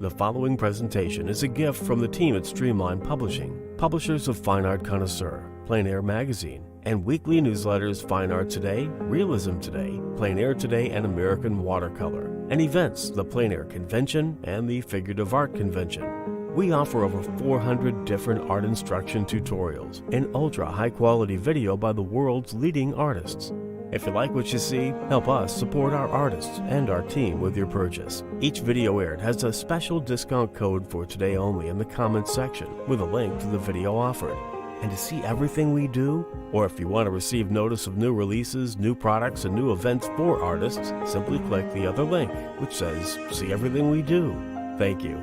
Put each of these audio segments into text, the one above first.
The following presentation is a gift from the team at Streamline Publishing, publishers of Fine Art Connoisseur, Plein Air Magazine, and weekly newsletters Fine Art Today, Realism Today, Plein Air Today, and American Watercolor, and events, the Plein Air Convention and the Figurative Art Convention. We offer over 400 different art instruction tutorials and ultra high-quality video by the world's leading artists. If you like what you see, help us support our artists and our team with your purchase. Each video aired has a special discount code for today only in the comments section with a link to the video offered. And to see everything we do, or if you want to receive notice of new releases, new products, and new events for artists, simply click the other link, which says, "See everything we do." Thank you.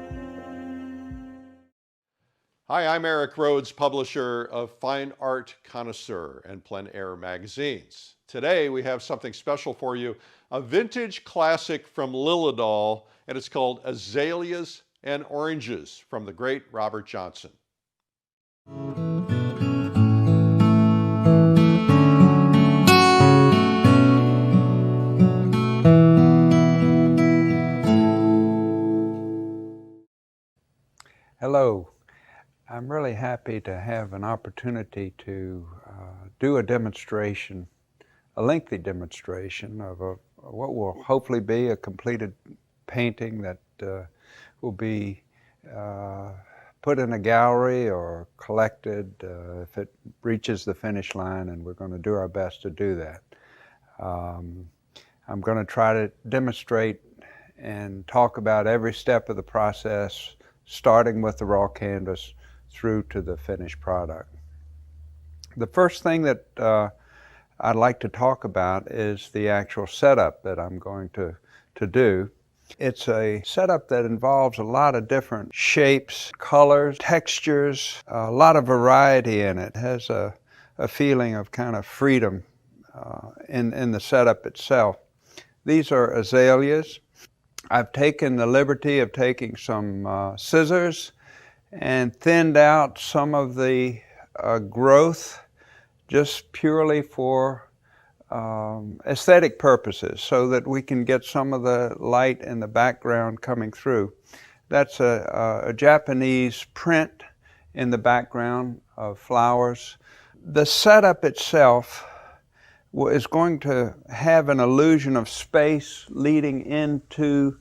Hi, I'm Eric Rhodes, publisher of Fine Art Connoisseur and Plein Air magazines. Today we have something special for you, a vintage classic from Lilidal, and it's called Azaleas and Oranges from the great Robert Johnson. Hello. I'm really happy to have an opportunity to do a demonstration, a lengthy demonstration of what will hopefully be a completed painting that will be put in a gallery or collected if it reaches the finish line, and we're going to do our best to do that. I'm going to try to demonstrate and talk about every step of the process, starting with the raw canvas through to the finished product. The first thing that I'd like to talk about is the actual setup that I'm going to do. It's a setup that involves a lot of different shapes, colors, textures, a lot of variety in it. It has a feeling of kind of freedom in the setup itself. These are azaleas. I've taken the liberty of taking some scissors and thinned out some of the growth just purely for aesthetic purposes so that we can get some of the light in the background coming through. That's a Japanese print in the background of flowers. The setup itself is going to have an illusion of space leading into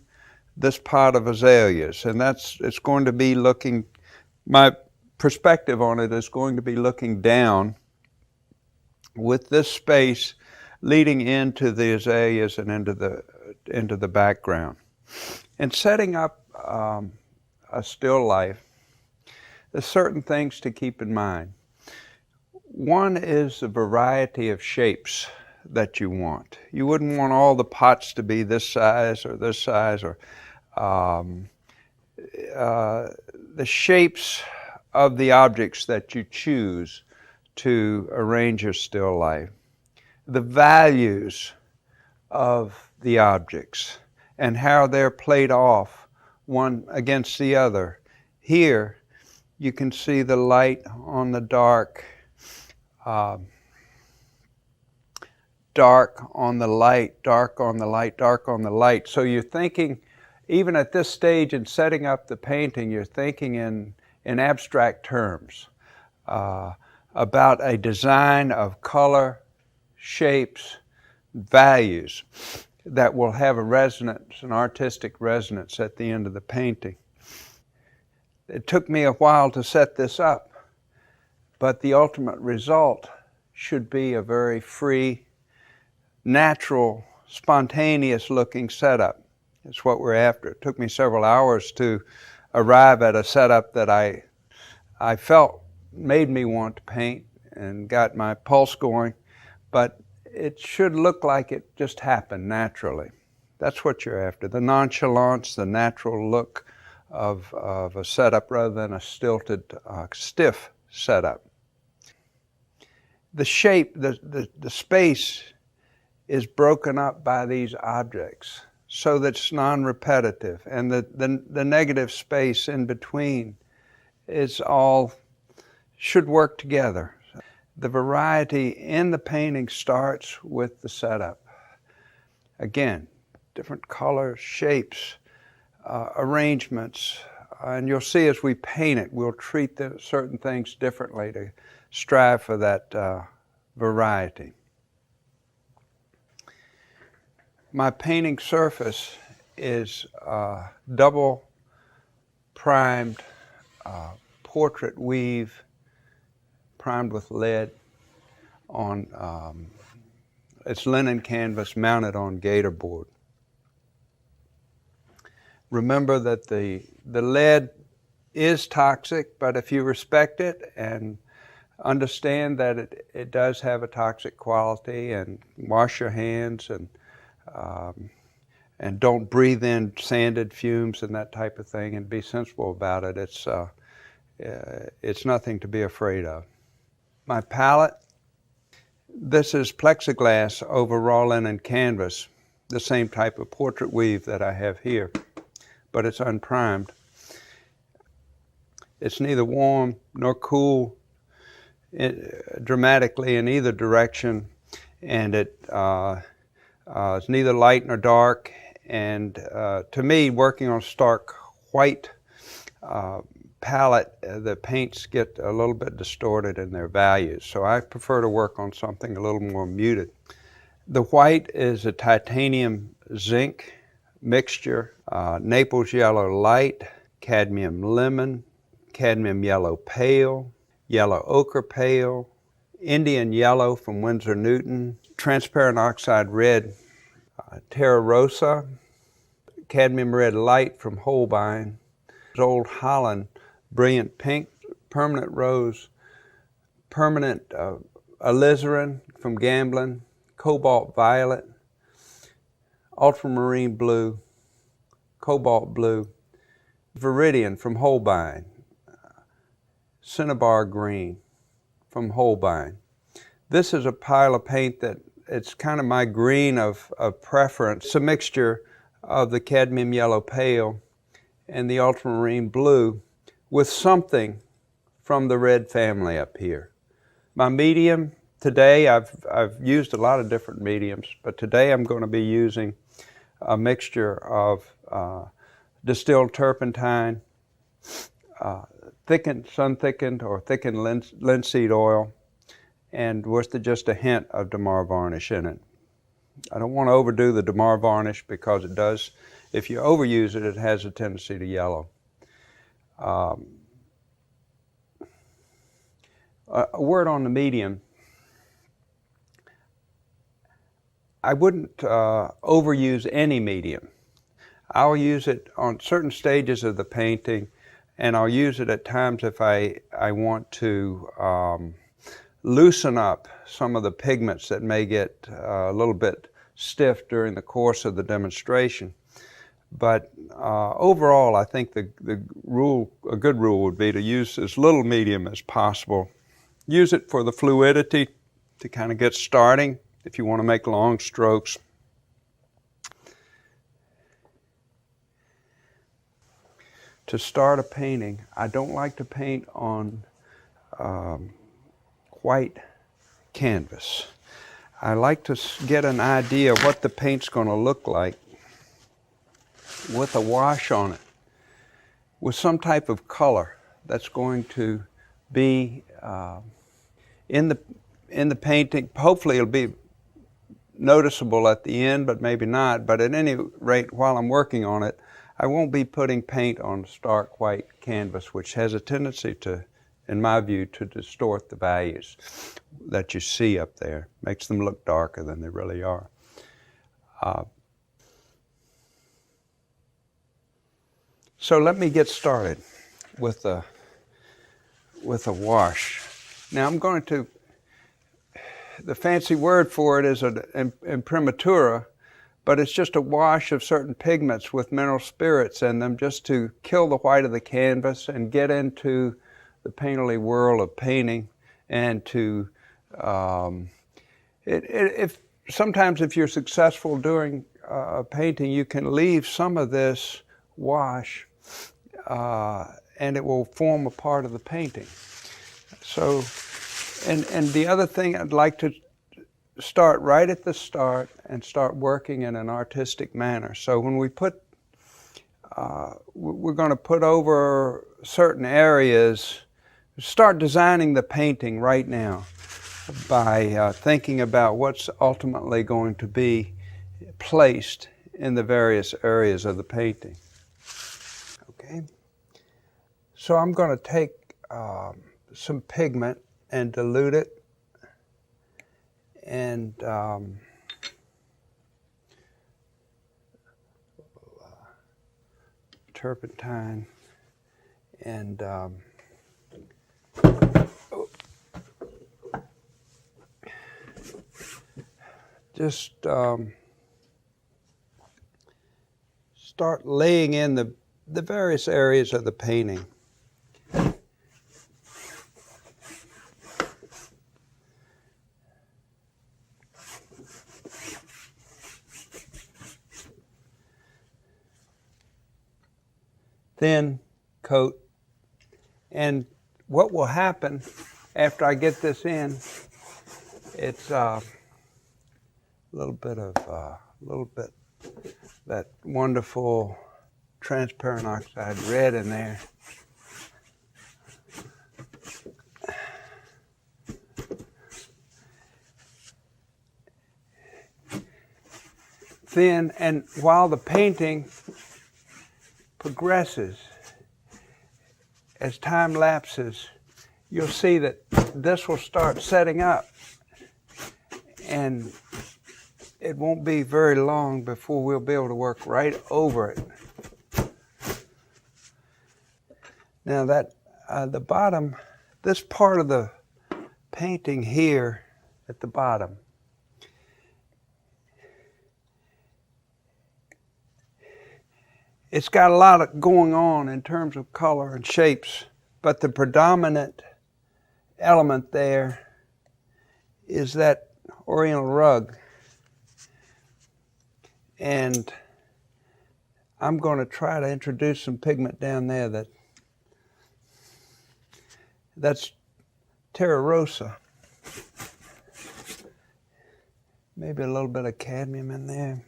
this pot of azaleas, and it's going to be looking, my perspective on it is going to be looking down with this space leading into the azaleas and into the background. In setting up a still life, there's certain things to keep in mind. One is the variety of shapes that you want. You wouldn't want all the pots to be this size or this size, or the shapes of the objects that you choose to arrange your still life. The values of the objects and how they're played off one against the other. Here you can see the light on the dark, dark on the light, dark on the light, dark on the light. So you're thinking, even at this stage in setting up the painting, you're thinking in abstract terms about a design of color, shapes, values that will have a resonance, an artistic resonance at the end of the painting. It took me a while to set this up, but the ultimate result should be a very free, natural, spontaneous looking setup. It's what we're after. It took me several hours to arrive at a setup that I felt made me want to paint and got my pulse going, but it should look like it just happened naturally. That's what you're after, the nonchalance, the natural look of a setup rather than a stilted, stiff setup. The shape, the space is broken up by these objects so that it's non-repetitive, and the negative space in between is all should work together. The variety in the painting starts with the setup. Again, different colors, shapes, arrangements. And you'll see as we paint it, we'll treat certain things differently to strive for that variety. My painting surface is double primed portrait weave, primed with lead on it's linen canvas mounted on gator board. Remember that the lead is toxic, but if you respect it and understand that it does have a toxic quality, and wash your hands and don't breathe in sanded fumes and that type of thing, and be sensible about it, it's nothing to be afraid of. My palette, this is plexiglass over raw linen canvas, the same type of portrait weave that I have here, but it's unprimed. It's neither warm nor cool dramatically in either direction, and it's neither light nor dark. And to me, working on stark white palette, the paints get a little bit distorted in their values. So I prefer to work on something a little more muted. The white is a titanium zinc mixture, Naples yellow light, cadmium lemon, cadmium yellow pale, yellow ochre pale, Indian yellow from Winsor Newton, transparent oxide red, Terra Rosa, cadmium red light from Holbein, Old Holland brilliant pink, permanent rose, permanent alizarin from Gamblin, cobalt violet, ultramarine blue, cobalt blue, viridian from Holbein, cinnabar green from Holbein. This is a pile of paint that it's kind of my green of preference. It's a mixture of the cadmium yellow pale and the ultramarine blue with something from the red family up here. My medium today, I've used a lot of different mediums, but today I'm going to be using a mixture of distilled turpentine, sun-thickened or thickened linseed oil, and with just a hint of Damar varnish in it. I don't want to overdo the Damar varnish because it does, if you overuse it, it has a tendency to yellow. A word on the medium. I wouldn't overuse any medium. I'll use it on certain stages of the painting, and I'll use it at times if I want to loosen up some of the pigments that may get a little bit stiff during the course of the demonstration. But overall, I think a good rule would be to use as little medium as possible. Use it for the fluidity to kind of get starting if you want to make long strokes. To start a painting, I don't like to paint on white canvas. I like to get an idea of what the paint's going to look like with a wash on it, with some type of color that's going to be in the painting. Hopefully it'll be noticeable at the end, but maybe not. But at any rate, while I'm working on it, I won't be putting paint on stark white canvas, which has a tendency to, in my view, to distort the values that you see up there. Makes them look darker than they really are. So let me get started with a wash. Now I'm going to, the fancy word for it is an Imprimatura, but it's just a wash of certain pigments with mineral spirits in them just to kill the white of the canvas and get into the painterly world of painting, and to, sometimes if you're successful doing painting, you can leave some of this wash and it will form a part of the painting. So, and the other thing I'd like to start right at the start and start working in an artistic manner. So when we put we're going to put over certain areas, start designing the painting right now by thinking about what's ultimately going to be placed in the various areas of the painting. Okay, so I'm going to take some pigment and dilute it, and turpentine, and just start laying in the various areas of the painting. Thin coat, and what will happen after I get this in, it's a little bit that wonderful transparent oxide red in there. Thin, and while the painting progresses, as time lapses, you'll see that this will start setting up, and it won't be very long before we'll be able to work right over it. Now that the bottom, this part of the painting here at the bottom, it's got a lot of going on in terms of color and shapes, but the predominant element there is that oriental rug. And I'm going to try to introduce some pigment down there that's terra rosa. Maybe a little bit of cadmium in there.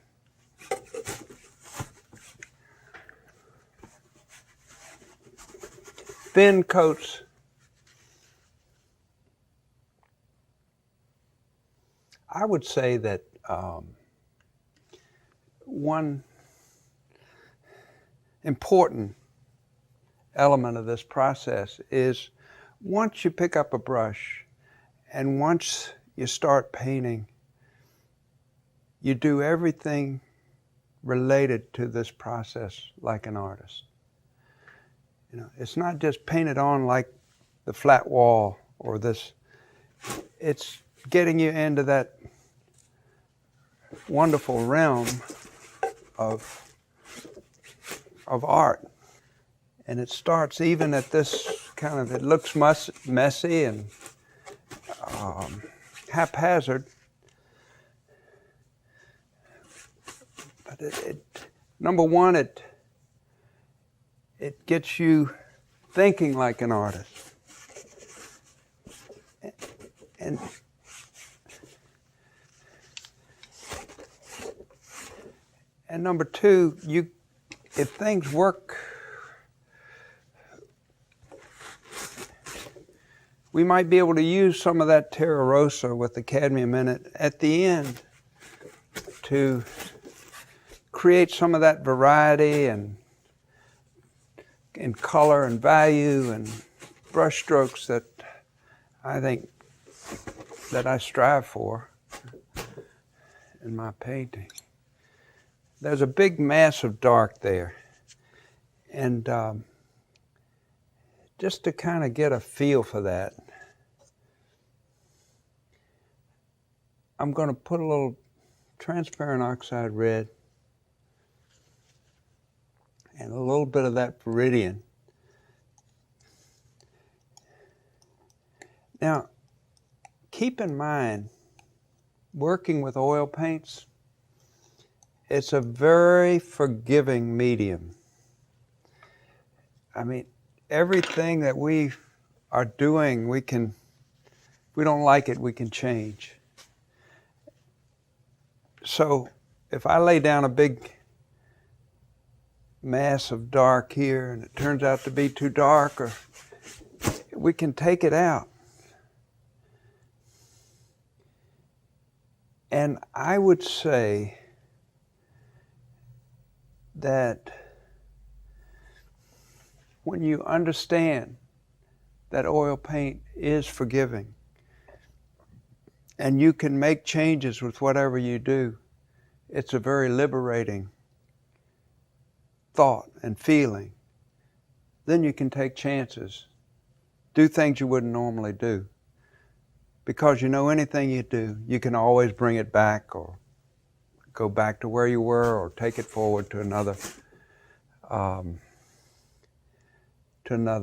Thin coats. I would say that one important element of this process is once you pick up a brush and once you start painting, you do everything related to this process like an artist. You know, it's not just painted on like the flat wall or this. It's getting you into that wonderful realm of art. And it starts even at this kind of, it looks messy and haphazard. But number one, it gets you thinking like an artist. And number two, if things work, we might be able to use some of that terra rosa with the cadmium in it at the end to create some of that variety and in color and value and brush strokes that I think that I strive for in my painting. There's a big mass of dark there, and just to kind of get a feel for that, I'm going to put a little transparent oxide red and a little bit of that viridian. Now, keep in mind, working with oil paints, it's a very forgiving medium. I mean, everything that we are doing, if we don't like it, we can change. So if I lay down a big mass of dark here and it turns out to be too dark, or we can take it out. And I would say that when you understand that oil paint is forgiving and you can make changes with whatever you do, it's a very liberating thought and feeling. Then you can take chances, do things you wouldn't normally do. Because you know anything you do, you can always bring it back or go back to where you were or take it forward to another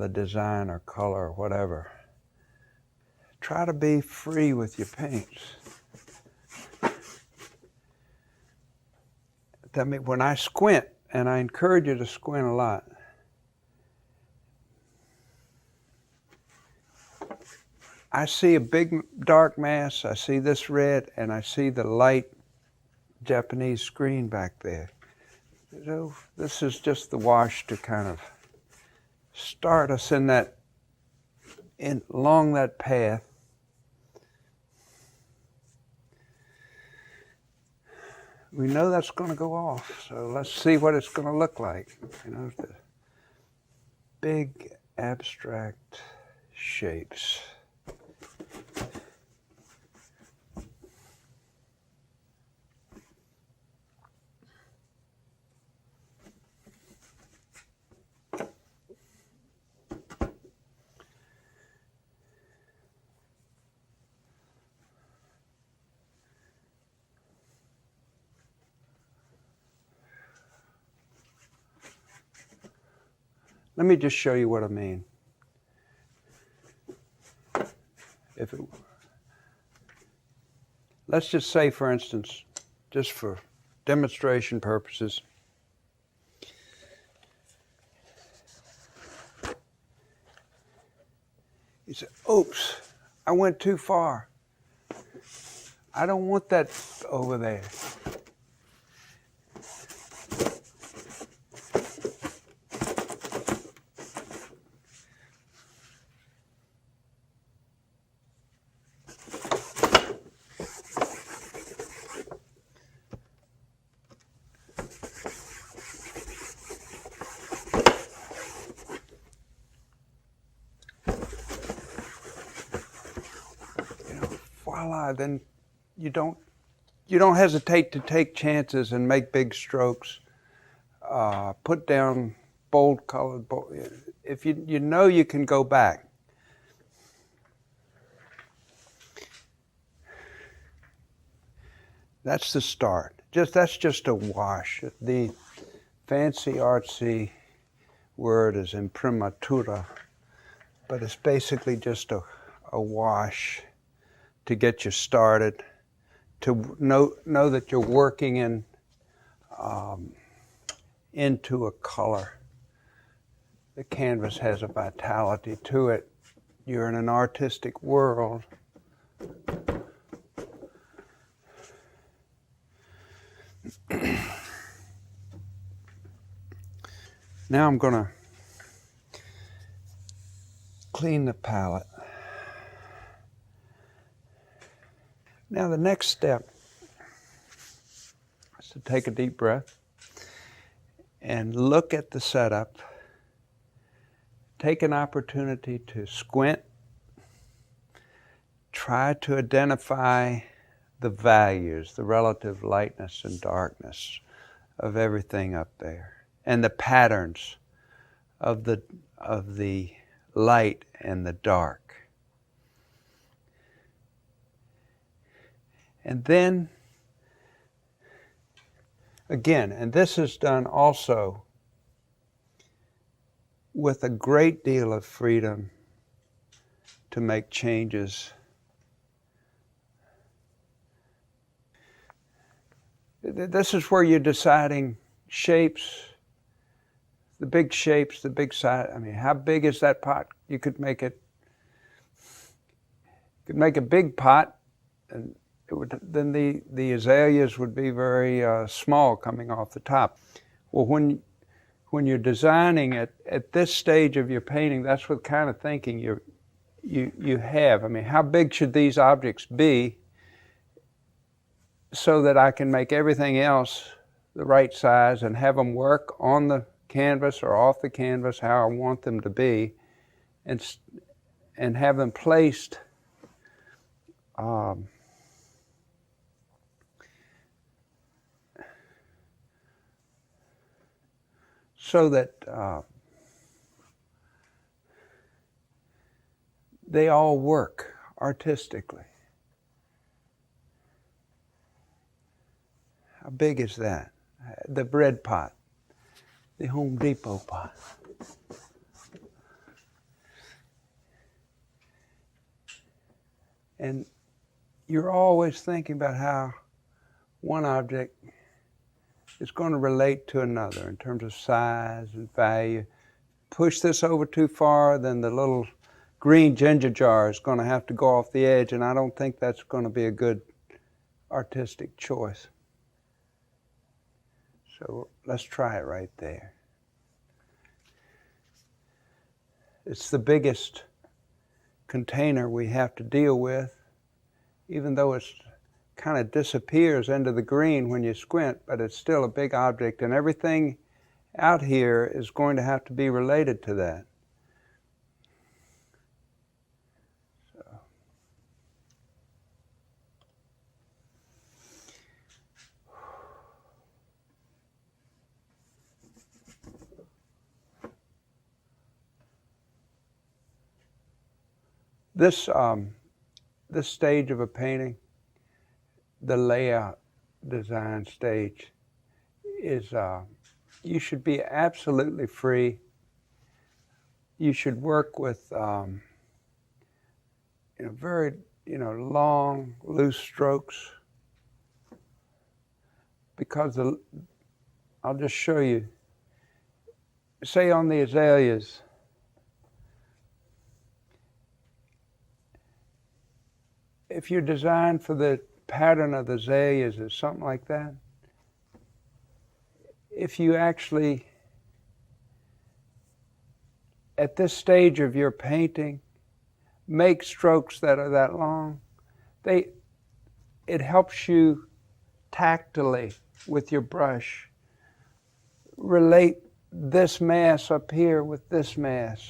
design or color or whatever. Try to be free with your paints. That means when I squint, and I encourage you to squint a lot, I see a big dark mass, I see this red, and I see the light Japanese screen back there. So this is just the wash to kind of start us along that path. We know that's going to go off, so let's see what it's going to look like. You know, the big abstract shapes. Let me just show you what I mean. Let's just say, for instance, just for demonstration purposes, you say, oops, I went too far. I don't want that over there. Voila, then you don't hesitate to take chances and make big strokes. Put down bold colored, if you know you can go back. That's the start. That's just a wash. The fancy artsy word is imprimatura, but it's basically just a wash to get you started, to know that you're working into a color. The canvas has a vitality to it. You're in an artistic world. Now I'm going to clean the palette. Now the next step is to take a deep breath and look at the setup. Take an opportunity to squint. Try to identify the values, the relative lightness and darkness of everything up there, and the patterns of the light and the dark. And then, again, and this is done also with a great deal of freedom to make changes. This is where you're deciding shapes, the big shapes, the big size. I mean, how big is that pot? You could make a big pot, and then the azaleas would be very small coming off the top. Well, when when you're designing it at this stage of your painting, that's what kind of thinking you have. I mean, how big should these objects be so that I can make everything else the right size and have them work on the canvas or off the canvas how I want them to be, and have them placed so that they all work artistically. How big is that? The bread pot, the Home Depot pot. And you're always thinking about how one object is going to relate to another in terms of size and value. Push this over too far, then the little green ginger jar is going to have to go off the edge, and I don't think that's going to be a good artistic choice. So let's try it right there. It's the biggest container we have to deal with, even though it kind of disappears into the green when you squint, but it's still a big object, and everything out here is going to have to be related to that. This stage of a painting, the layout design stage, is you should be absolutely free. You should work with very long, loose strokes, because I'll just show you. Say on the azaleas, if you're designed for the pattern of the azaleas or something like that, if you actually, at this stage of your painting, make strokes that are that long, it helps you tactily with your brush relate this mass up here with this mass.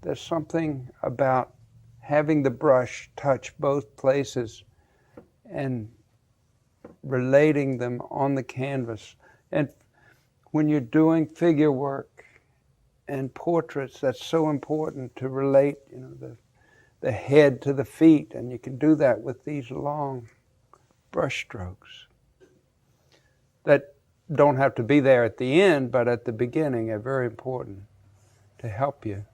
There's something about having the brush touch both places and relating them on the canvas. And when you're doing figure work and portraits, that's so important to relate the head to the feet, and you can do that with these long brush strokes that don't have to be there at the end, but at the beginning are very important to help you.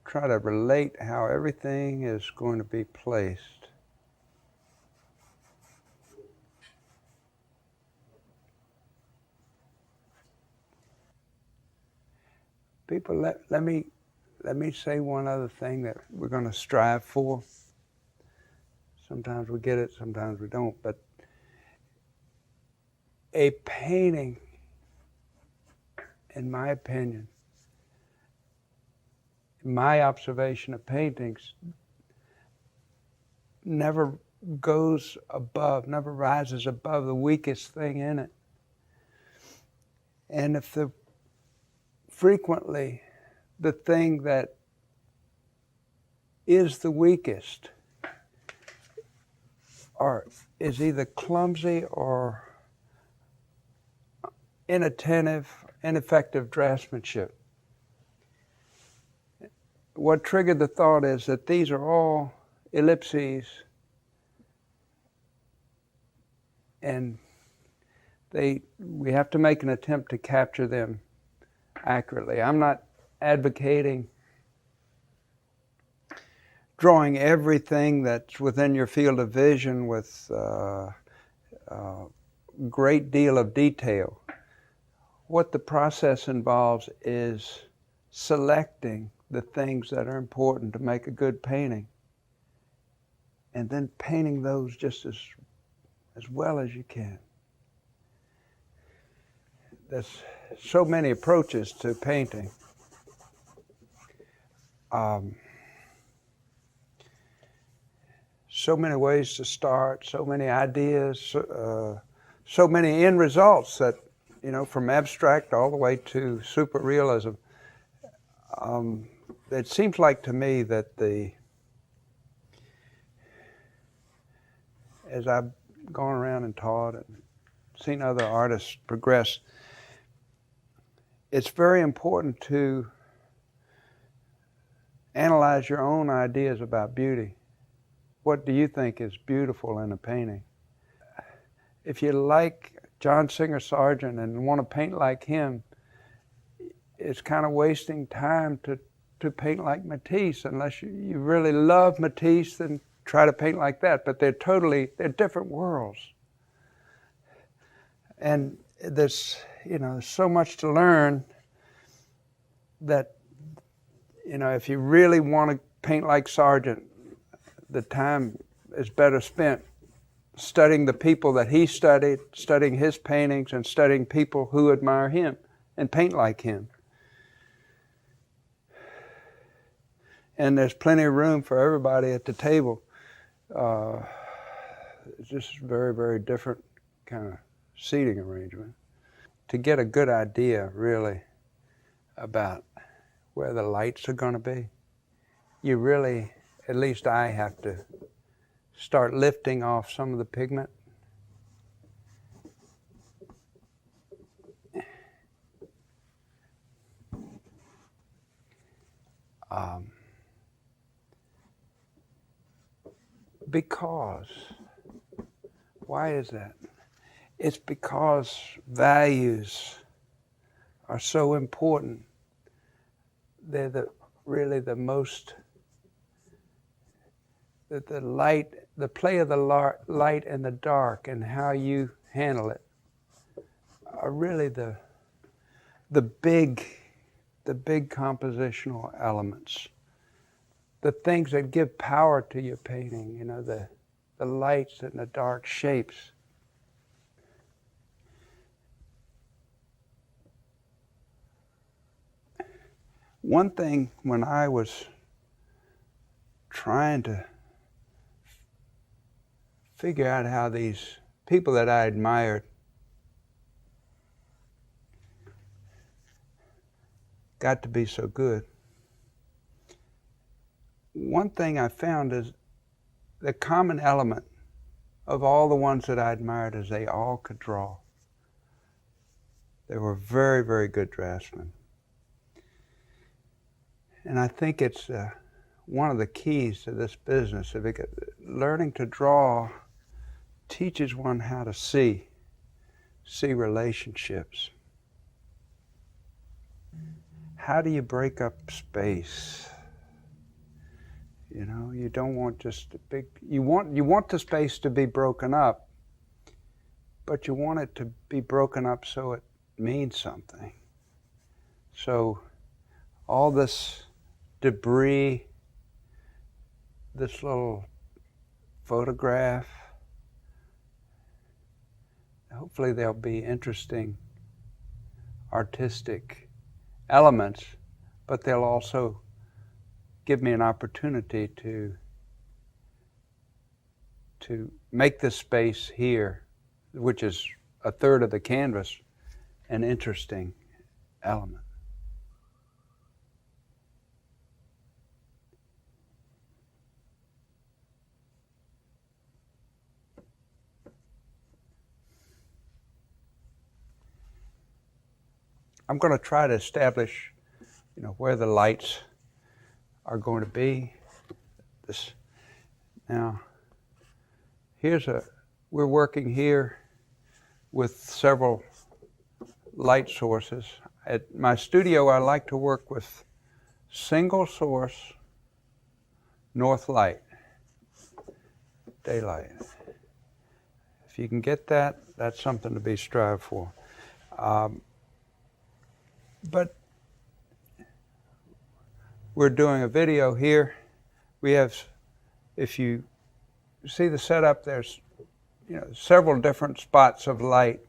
Try to relate how everything is going to be placed. People, let me say one other thing that we're going to strive for. Sometimes we get it, sometimes we don't, but a painting, in my opinion, my observation of paintings, never rises above the weakest thing in it. And if frequently the thing that is the weakest is either clumsy or inattentive, ineffective draftsmanship. What triggered the thought is that these are all ellipses, and we have to make an attempt to capture them accurately. I'm not advocating drawing everything that's within your field of vision with a great deal of detail. What the process involves is selecting the things that are important to make a good painting, and then painting those just as well as you can. There's so many approaches to painting. So many ways to start, so many ideas, so many end results that, from abstract all the way to super realism. It seems like to me that as I've gone around and taught and seen other artists progress, it's very important to analyze your own ideas about beauty. What do you think is beautiful in a painting? If you like John Singer Sargent and want to paint like him, it's kind of wasting time to paint like Matisse. Unless you really love Matisse, then try to paint like that. But they're different worlds. And there's so much to learn that, if you really want to paint like Sargent, the time is better spent studying the people that he studied, studying his paintings, and studying people who admire him and paint like him. And there's plenty of room for everybody at the table. It's just very, very different kind of seating arrangement. To get a good idea, really, about where the lights are going to be, you really, at least I have to start lifting off some of the pigment. Because, why is that? It's because values are so important. They're really the most, the light, the play of the light and the dark and how you handle it are really the big compositional elements. The things that give power to your painting, the lights and the dark shapes. One thing when I was trying to figure out how these people that I admired got to be so good, one thing I found is the common element of all the ones that I admired is they all could draw. They were very, very good draftsmen. And I think it's one of the keys to this business. Learning to draw teaches one how to see relationships. How do you break up space? You don't want just a big, you want the space to be broken up, but you want it to be broken up so it means something. So all this debris, this little photograph, hopefully there'll be interesting artistic elements, but they'll also give me an opportunity to make this space here, which is a third of the canvas, an interesting element. I'm going to try to establish, where the lights are going to be. Now, we're working here with several light sources. At my studio, I like to work with single source north light, daylight. If you can get that, that's something to be strived for. But we're doing a video here. We have, if you see the setup, there's several different spots of light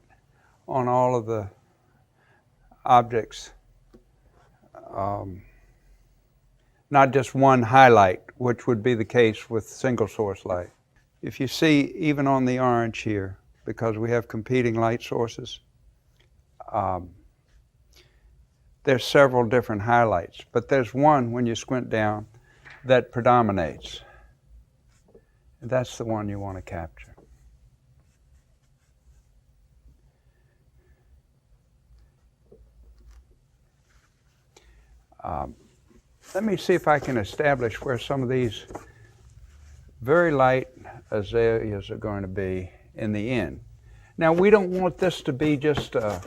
on all of the objects. Not just one highlight, which would be the case with single source light. If you see, even on the orange here, because we have competing light sources, there's several different highlights, but there's one, when you squint down, that predominates. That's the one you want to capture. Let me see if I can establish where some of these very light azaleas are going to be in the end. Now, we don't want this to be just a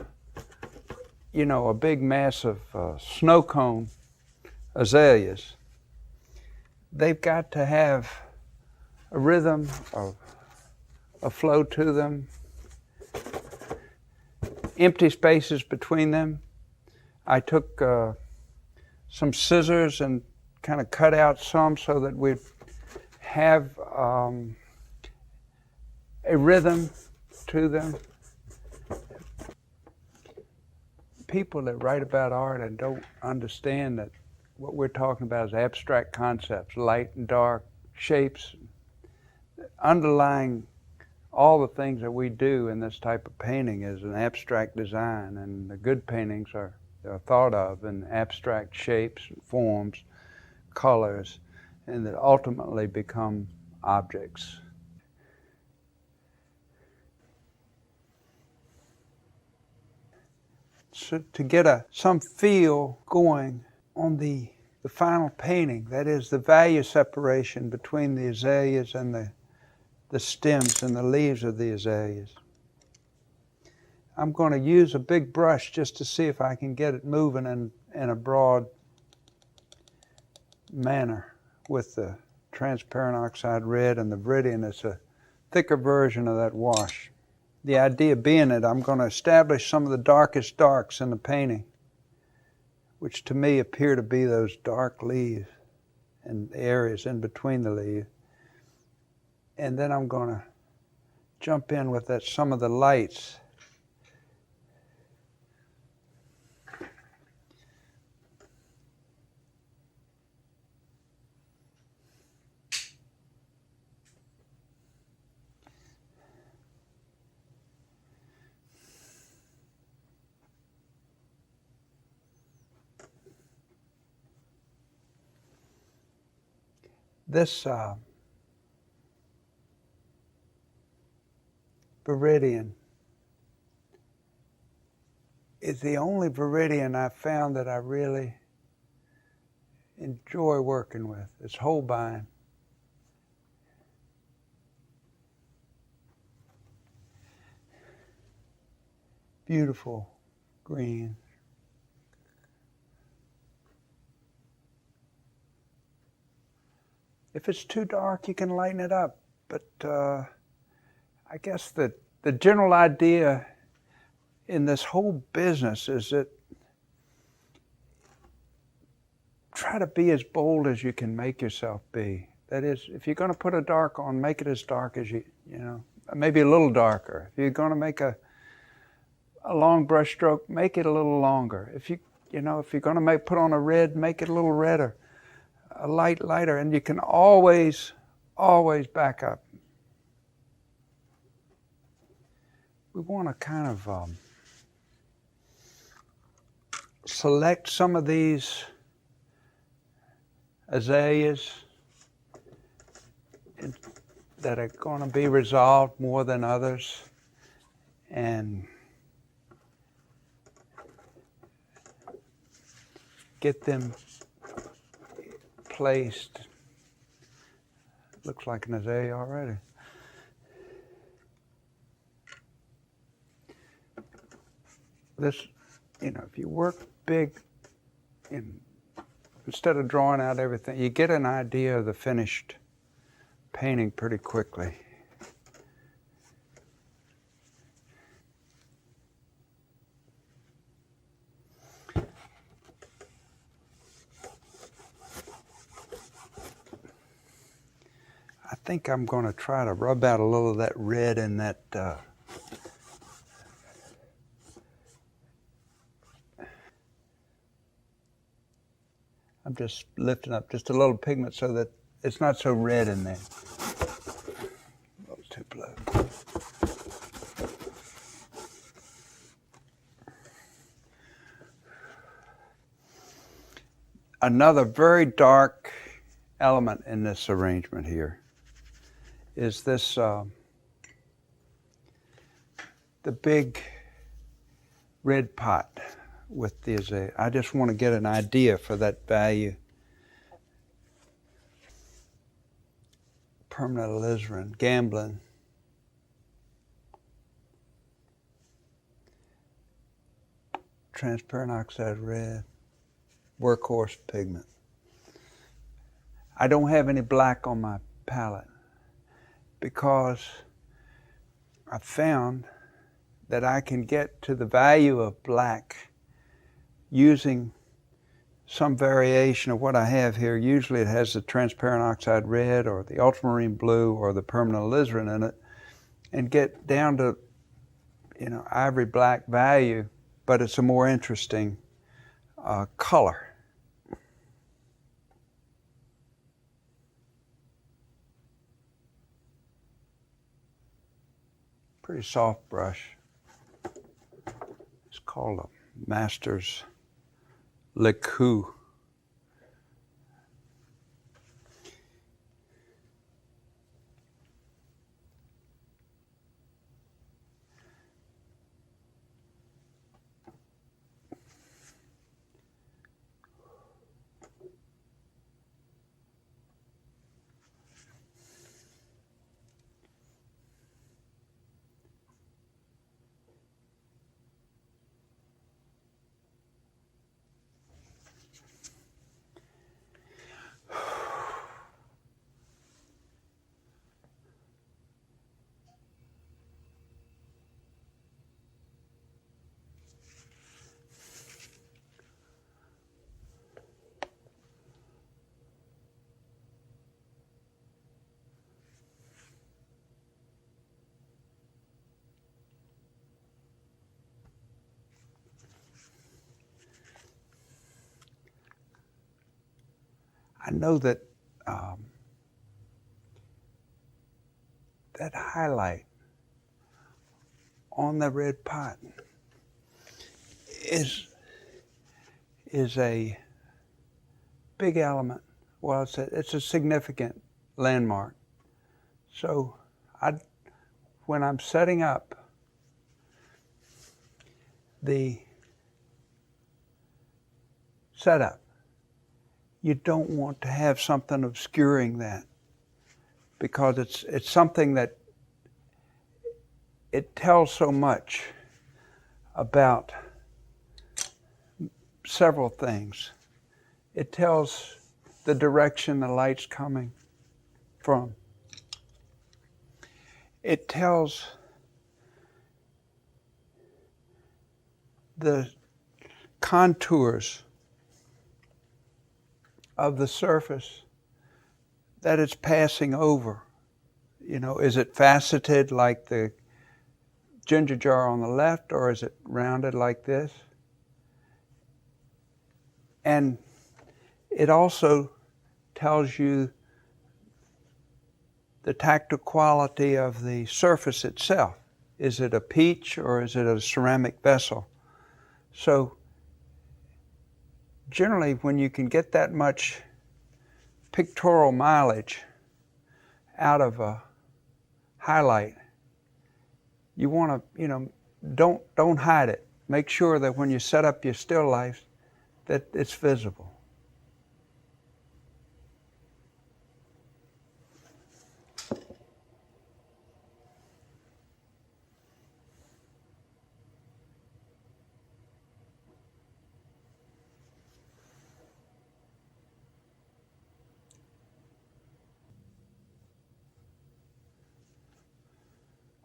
big mass of snow cone azaleas. They've got to have a rhythm, a flow to them, empty spaces between them. I took some scissors and kind of cut out some so that we'd have a rhythm to them. People that write about art and don't understand that what we're talking about is abstract concepts, light and dark, shapes, underlying all the things that we do in this type of painting is an abstract design, and the good paintings are thought of in abstract shapes, forms, colors, and that ultimately become objects. So to get some feel going on the final painting, that is the value separation between the azaleas and the stems and the leaves of the azaleas, I'm going to use a big brush just to see if I can get it moving in a broad manner with the transparent oxide red, and the Viridian is a thicker version of that wash. The idea being that I'm going to establish some of the darkest darks in the painting, which to me appear to be those dark leaves and areas in between the leaves. And then I'm going to jump in with some of the lights. This Viridian is the only Viridian I've found that I really enjoy working with. It's Holbein. Beautiful green. If it's too dark, you can lighten it up. But I guess the general idea in this whole business is that try to be as bold as you can make yourself be. That is, if you're going to put a dark on, make it as dark as you know, maybe a little darker. If you're going to make a long brush stroke, make it a little longer. If you're going to put on a red, make it a little redder. A lighter, and you can always back up. We want to kind of select some of these azaleas that are going to be resolved more than others, and get them placed. Looks like an azalea already. This, if you work big, instead of drawing out everything, you get an idea of the finished painting pretty quickly. think I'm going to try to rub out a little of that red in that I'm just lifting up just a little pigment so that it's not so red in there. A little too blue. Another very dark element in this arrangement here is this, the big red pot with the azalea. I just want to get an idea for that value. Permanent alizarin, gambling. Transparent oxide red. Workhorse pigment. I don't have any black on my palette because I found that I can get to the value of black using some variation of what I have here. Usually it has the transparent oxide red or the ultramarine blue or the permanent alizarin in it, and get down to, ivory black value, but it's a more interesting color. Pretty soft brush. It's called a Master's Liku. I know that that highlight on the red pot is a big element. Well, it's a significant landmark. So when I'm setting up the setup, you don't want to have something obscuring that, because it's something that it tells so much about several things. It tells the direction the light's coming from. It tells the contours of the surface that it's passing over. Is it faceted like the ginger jar on the left, or is it rounded like this? And it also tells you the tactile quality of the surface itself. Is it a peach or is it a ceramic vessel? So generally, when you can get that much pictorial mileage out of a highlight, you want to, don't hide it. Make sure that when you set up your still life, that it's visible.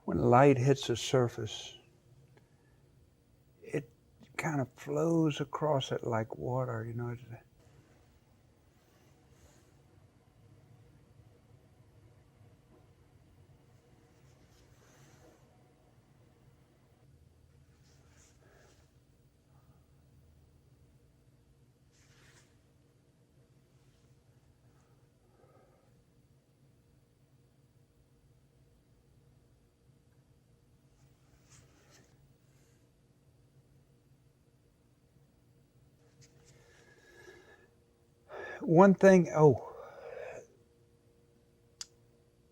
When light hits the surface, it kind of flows across it like water, One thing,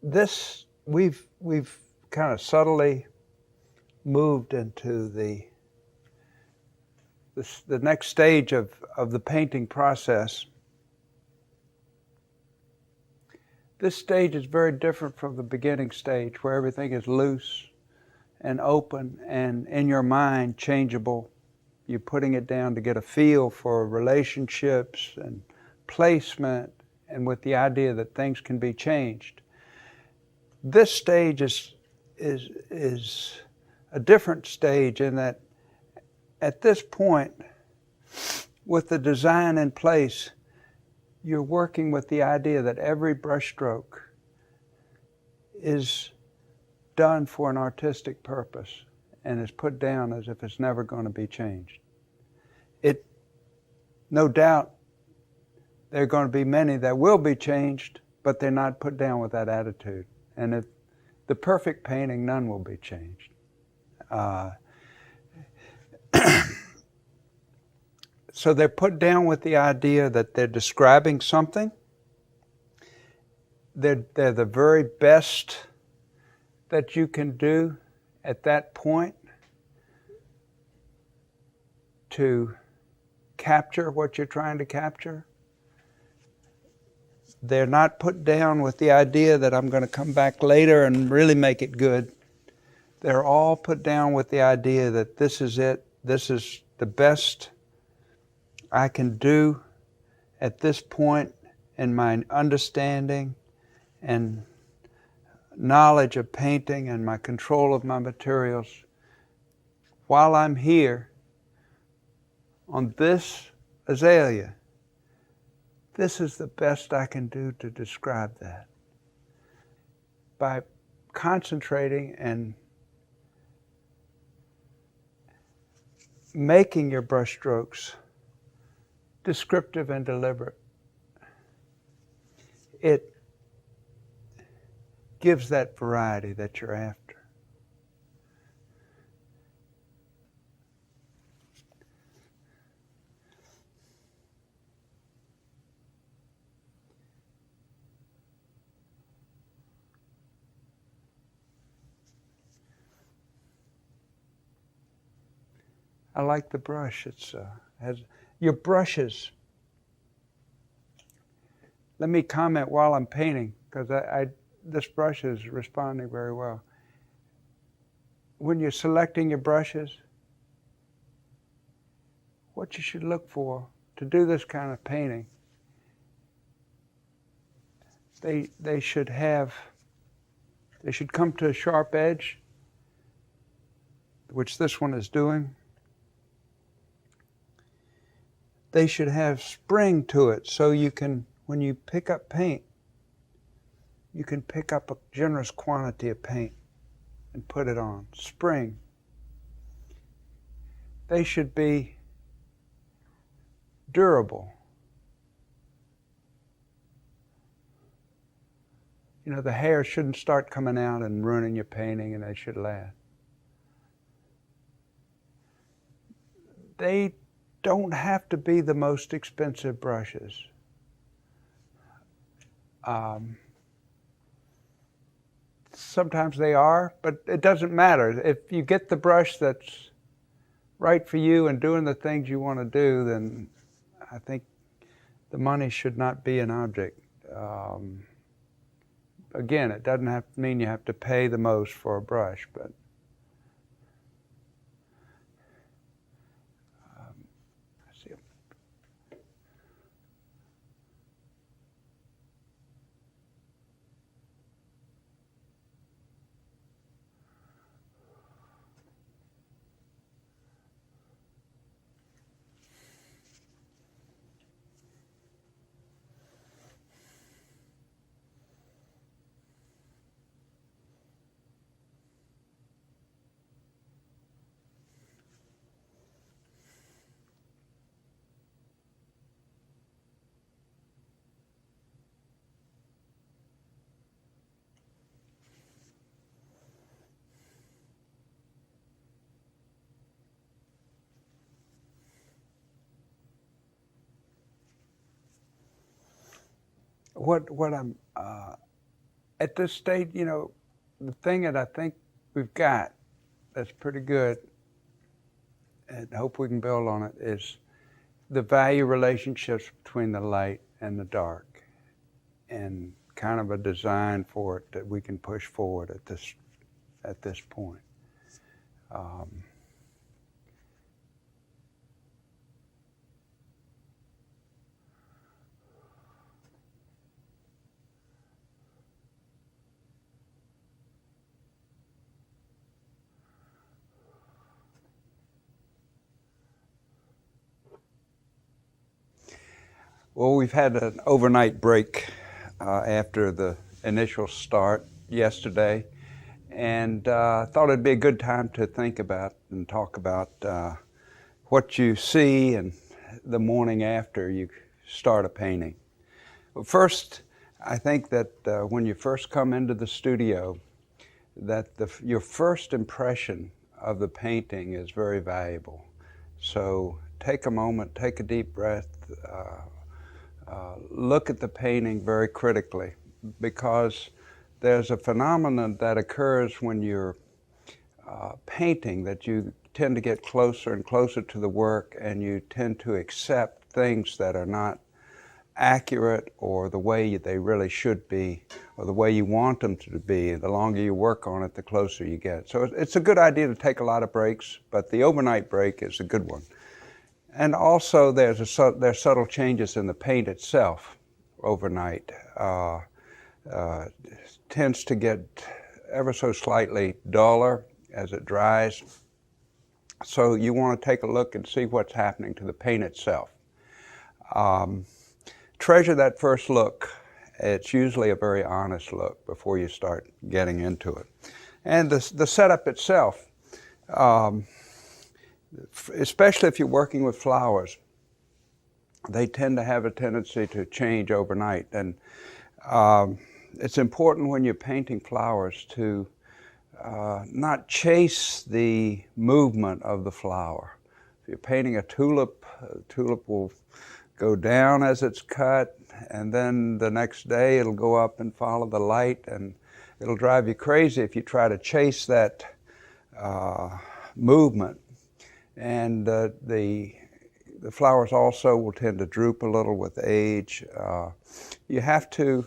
this, we've kind of subtly moved into the next stage of the painting process. This stage is very different from the beginning stage, where everything is loose and open and in your mind changeable. You're putting it down to get a feel for relationships and placement, and with the idea that things can be changed. This stage is a different stage in that at this point, with the design in place, you're working with the idea that every brushstroke is done for an artistic purpose and is put down as if it's never going to be changed. No doubt, there are going to be many that will be changed, but they're not put down with that attitude. And if the perfect painting, none will be changed. So they're put down with the idea that they're describing something. They're the very best that you can do at that point to capture what you're trying to capture. They're not put down with the idea that I'm going to come back later and really make it good. They're all put down with the idea that this is it. This is the best I can do at this point in my understanding and knowledge of painting and my control of my materials. While I'm here on this azalea, this is the best I can do to describe that. By concentrating and making your brushstrokes descriptive and deliberate, it gives that variety that you're after. I like the brush. It's has your brushes. Let me comment while I'm painting, because this brush is responding very well. When you're selecting your brushes, what you should look for to do this kind of painting, they should come to a sharp edge, which this one is doing. They should have spring to it, so you can, when you pick up paint, you can pick up a generous quantity of paint and put it on. Spring. They should be durable. You know, the hair shouldn't start coming out and ruining your painting, and they should last. They don't have to be the most expensive brushes. Sometimes they are, but it doesn't matter. If you get the brush that's right for you and doing the things you want to do, then I think the money should not be an object. Again, it doesn't have to mean you have to pay the most for a brush, but What I'm, at this stage, you know, the thing that I think we've got that's pretty good, and hope we can build on it, is the value relationships between the light and the dark, and kind of a design for it that we can push forward at this point. Well, we've had an overnight break after the initial start yesterday, and thought it'd be a good time to think about and talk about what you see and the morning after you start a painting. Well, first, I think that when you first come into the studio, that your first impression of the painting is very valuable. So take a moment, take a deep breath, look at the painting very critically, because there's a phenomenon that occurs when you're painting, that you tend to get closer and closer to the work, and you tend to accept things that are not accurate or the way they really should be, or the way you want them to be. The longer you work on it, the closer you get. So it's a good idea to take a lot of breaks, but the overnight break is a good one. And also there's subtle changes in the paint itself overnight. Tends to get ever so slightly duller as it dries. So you want to take a look and see what's happening to the paint itself. Treasure that first look. It's usually a very honest look before you start getting into it. And the setup itself, especially if you're working with flowers, they tend to have a tendency to change overnight. And it's important when you're painting flowers to not chase the movement of the flower. If you're painting a tulip will go down as it's cut, and then the next day it'll go up and follow the light, and it'll drive you crazy if you try to chase that movement. And the flowers also will tend to droop a little with age. You have to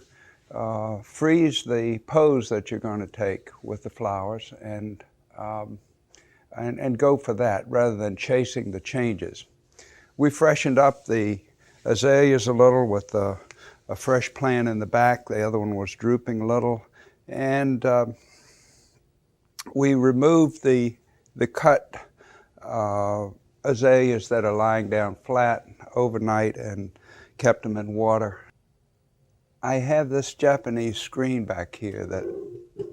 freeze the pose that you're going to take with the flowers, and go for that rather than chasing the changes. We freshened up the azaleas a little with a fresh plant in the back. The other one was drooping a little, and we removed the cut azaleas that are lying down flat overnight and kept them in water. I have this Japanese screen back here that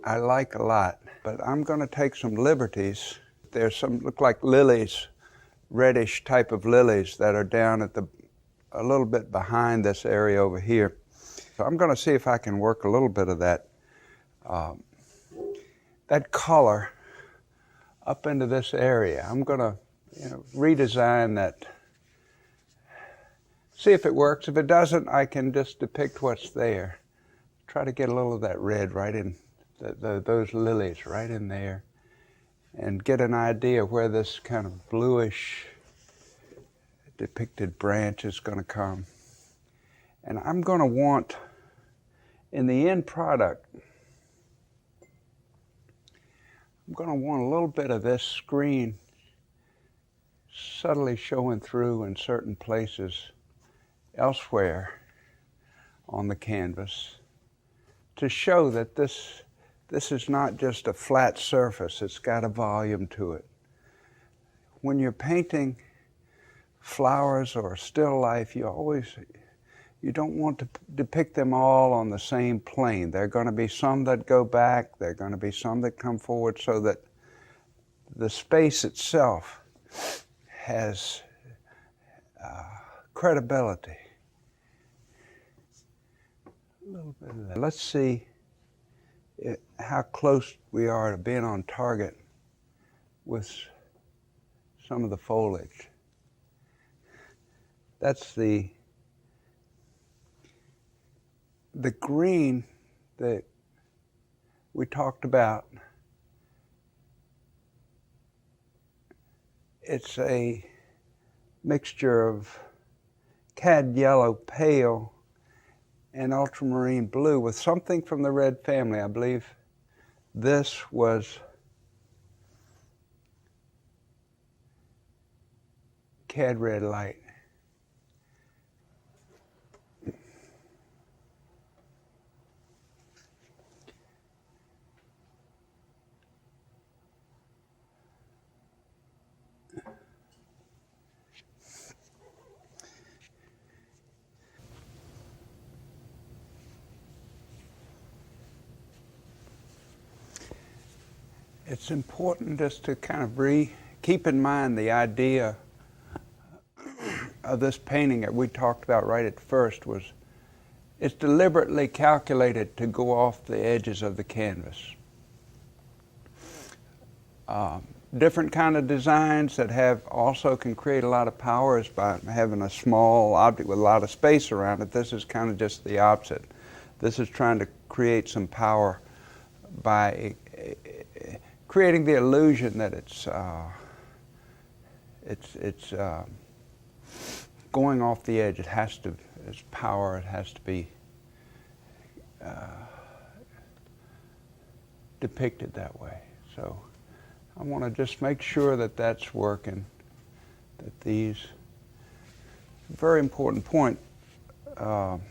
I like a lot, but I'm going to take some liberties. There's some look like lilies, reddish type of lilies that are down at a little bit behind this area over here. So I'm going to see if I can work a little bit of that color up into this area. I'm going to redesign that, see if it works. If it doesn't, I can just depict what's there. Try to get a little of that red right in those lilies right in there, and get an idea where this kind of bluish depicted branch is going to come. And I'm going to want, in the end product, I'm going to want a little bit of this screen subtly showing through in certain places elsewhere on the canvas to show that this is not just a flat surface, it's got a volume to it. When you're painting flowers or still life, you don't want to depict them all on the same plane. There are going to be some that go back, there are going to be some that come forward, so that the space itself has credibility. A little bit of that. Let's see how close we are to being on target with some of the foliage. That's the green that we talked about, it's a mixture of cad yellow pale and ultramarine blue with something from the red family. I believe this was cad red light. It's important just to kind of keep in mind the idea of this painting that we talked about right at first was it's deliberately calculated to go off the edges of the canvas. Different kind of designs that also can create a lot of power is by having a small object with a lot of space around it. This is kind of just the opposite. This is trying to create some power by creating the illusion that it's going off the edge. It has to, it's power, it has to be depicted that way. So I want to just make sure that that's working, that these, very important point, I'll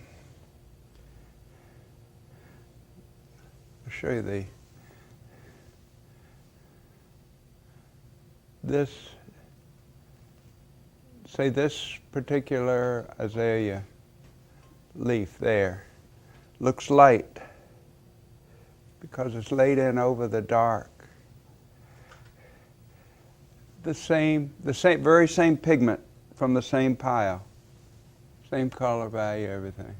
show you this particular azalea leaf there looks light because it's laid in over the dark. The very same pigment from the same pile, same color value, everything.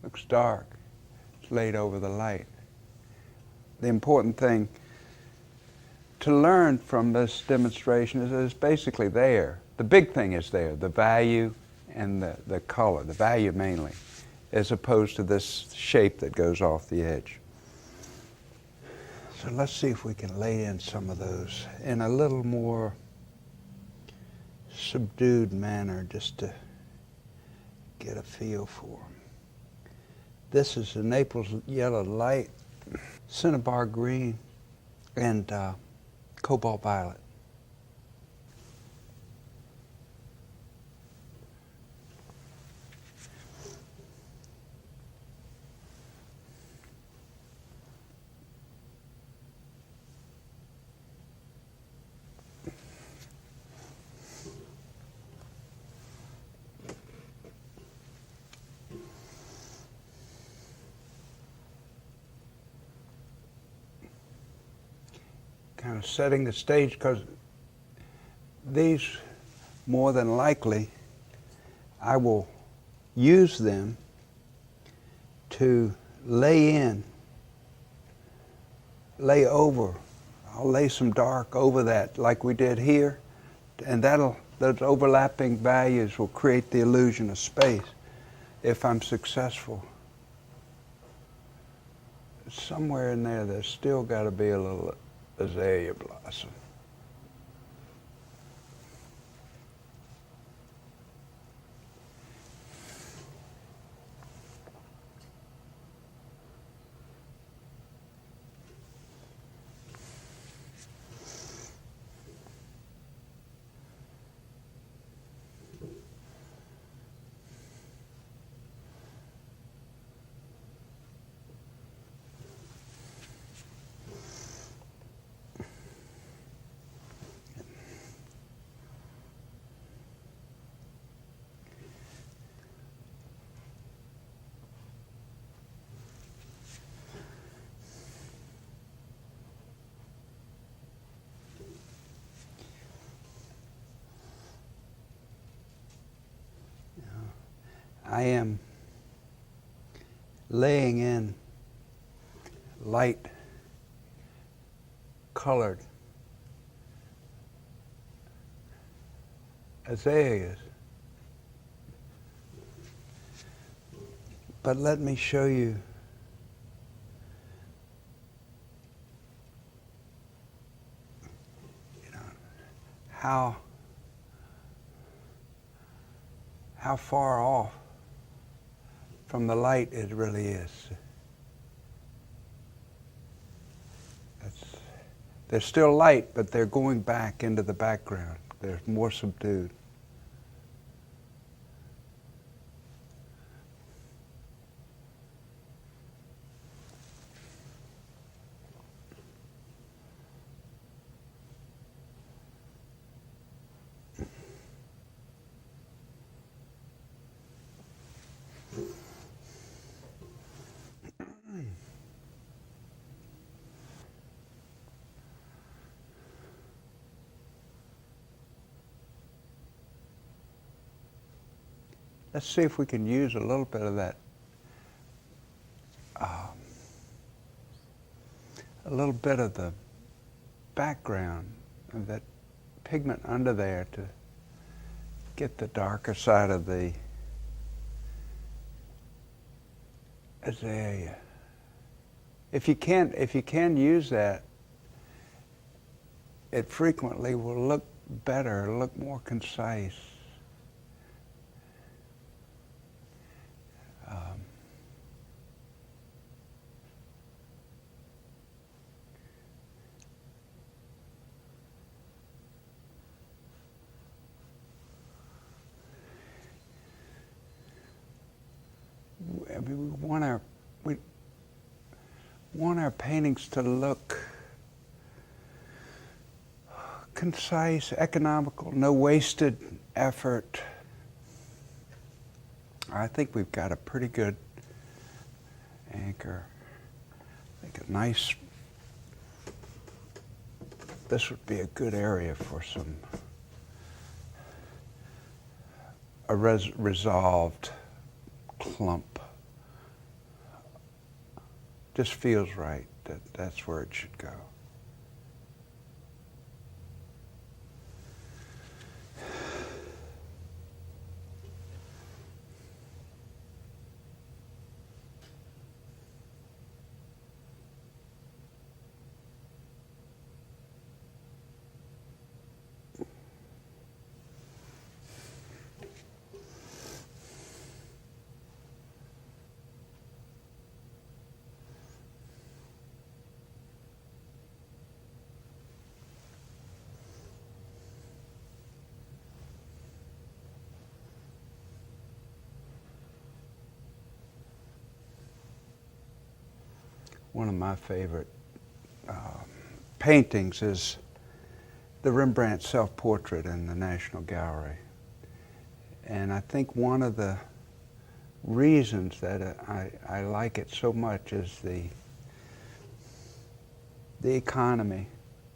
Looks dark. It's laid over the light. The important thing to learn from this demonstration is that it's basically there. The big thing is there, the value and the color, the value mainly, as opposed to this shape that goes off the edge. So let's see if we can lay in some of those in a little more subdued manner just to get a feel for them. This is the Naples yellow light, cinnabar green, and cobalt violet. Kind of setting the stage, because these, more than likely, I will use them to lay over. I'll lay some dark over that like we did here, and those overlapping values will create the illusion of space if I'm successful. Somewhere in there, there's still got to be a little azalea blossom. I am laying in light colored azaleas But let me show you how far off from the light it really is. They're still light, but they're going back into the background. They're more subdued. Let's see if we can use a little bit of that, a little bit of the background of that pigment under there to get the darker side of the azalea. If you can use that, it frequently will look better, look more concise. We want our paintings to look concise, economical, no wasted effort. I think we've got a pretty good anchor. I think this would be a good area for a resolved clump. Just feels right that that's where it should go. One of my favorite paintings is the Rembrandt self-portrait in the National Gallery. And I think one of the reasons that I like it so much is the economy.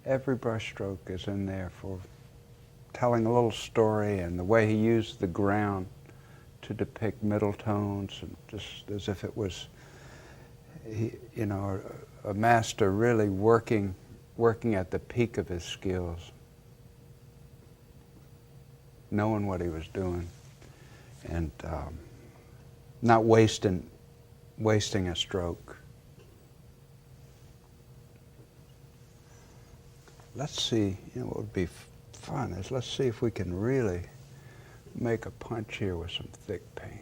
Every brushstroke is in there for telling a little story, and the way he used the ground to depict middle tones, and just as if it was a master really working at the peak of his skills, knowing what he was doing, and not wasting a stroke. Let's see, what would be fun is let's see if we can really make a punch here with some thick paint.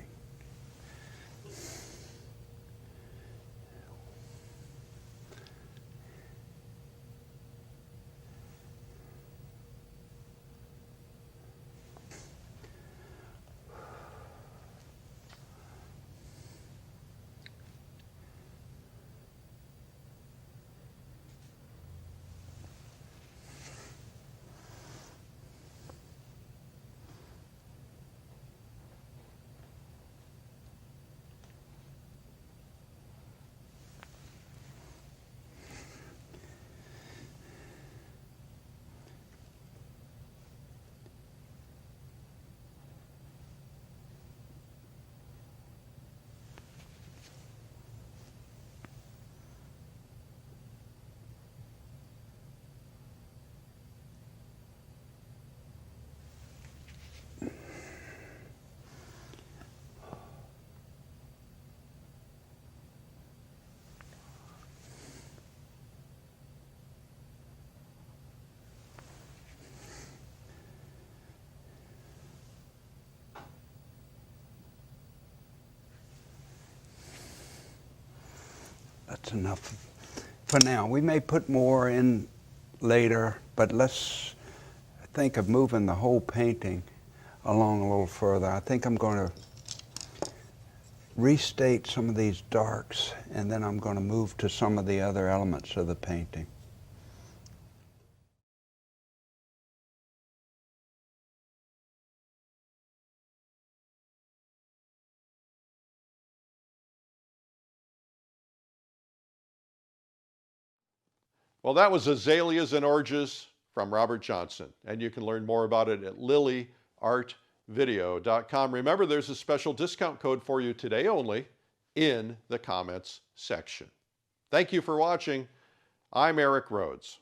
That's enough for now. We may put more in later, but let's think of moving the whole painting along a little further. I think I'm going to restate some of these darks, and then I'm going to move to some of the other elements of the painting. Well, that was Azaleas and Oranges from Robert Johnson, and you can learn more about it at lilyartvideo.com. Remember, there's a special discount code for you today only in the comments section. Thank you for watching. I'm Eric Rhodes.